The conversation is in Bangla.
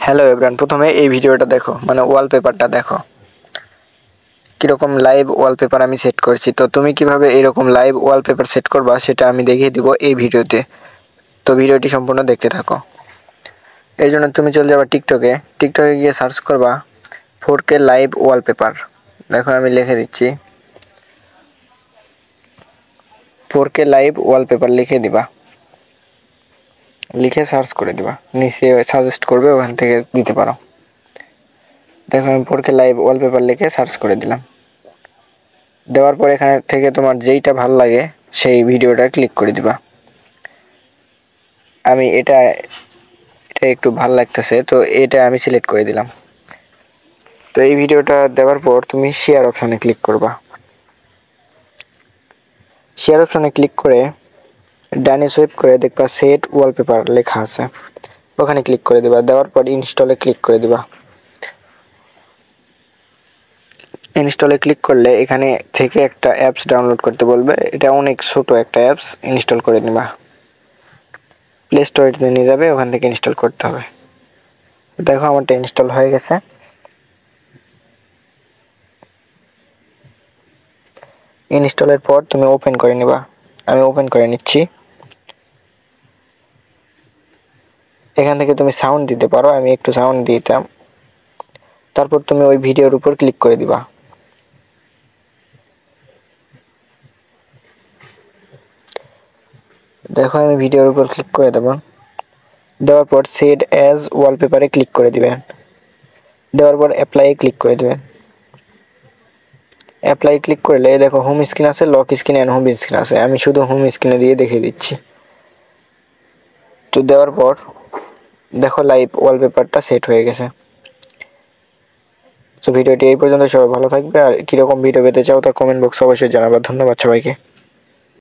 হ্যালো এভরিওয়ান, প্রথমে এই ভিডিওটা দেখো, মানে ওয়ালপেপারটা দেখো কীরকম লাইভ ওয়ালপেপার আমি সেট করছি। তো তুমি কিভাবে এরকম লাইভ ওয়ালপেপার সেট করবা সেটা আমি দেখিয়ে দিব এই ভিডিওতে। তো ভিডিওটি সম্পূর্ণ দেখতে থাকো। এর জন্য তুমি চলে যাবা টিকটকে গিয়ে সার্চ করবা 4K লাইভ ওয়ালপেপার। দেখো আমি লিখে দিচ্ছি 4K লাইভ ওয়ালপেপার, লিখে দিবা, লিখে সার্চ করে দিবা, নিচে সাজেস্ট করবে, ওখান থেকে দিতে পারো। দেখো আমি 4K লাইভ ওয়ালপেপার লিখে সার্চ করে দিলাম। দেওয়ার পর এখানে থেকে তোমার যেইটা ভালো লাগে সেই ভিডিওটা ক্লিক করে দিবা। আমি এটা একটু ভালো লাগতেছে, তো এটা আমি সিলেক্ট করে দিলাম। তো এই ভিডিওটা দেওয়ার পর তুমি শেয়ার অপশানে ক্লিক করবা। শেয়ার অপশানে ক্লিক করে ডানে সুইপ করে দেখবা সেট ওয়ালপেপার লেখা আছে, ওখানে ক্লিক করে দিবা। দেওয়ার পর ইনস্টলে ক্লিক করে দিবা। ইনস্টলে ক্লিক করলে এখানে থেকে একটা অ্যাপস ডাউনলোড করতে বলবে। এটা অনেক ছোট একটা অ্যাপস, ইনস্টল করে নিবা। প্লে স্টোরে নিয়ে যাবে, ওখান থেকে ইনস্টল করতে হবে। দেখো আমারটা ইনস্টল হয়ে গেছে। ইনস্টলের পর তুমি ওপেন করে নিবা। আমি ওপেন করে নিচ্ছি। এখান থেকে তুমি সাউন্ড দিতে পারো, আমি একটু সাউন্ড দিতাম। তারপর তুমি ওই ভিডিওর উপর ক্লিক করে দিবা। দেখো আমি ভিডিওর উপর ক্লিক করে দেব। দেওয়ার পর সেট অ্যাজ ওয়ালপেপারে ক্লিক করে দিবেন। দেওয়ার পর অ্যাপ্লাই ক্লিক করে দিবেন। অ্যাপ্লাই ক্লিক করলে দেখো হোম স্ক্রিন আছে, lock screen and home screen আছে। আমি শুধু হোম স্ক্রিনে দিয়ে দেখিয়ে দিচ্ছি। তো দেওয়ার পর দেখো লাইভ ওয়ালপেপারটা সেট হয়ে গেছে। তো ভিডিওটি এই পর্যন্ত। সবাই ভালো থাকবে, আর কীরকম ভিডিও পেতে চাও তা কমেন্ট বক্সে অবশ্যই জানাবা। ধন্যবাদ সবাইকে।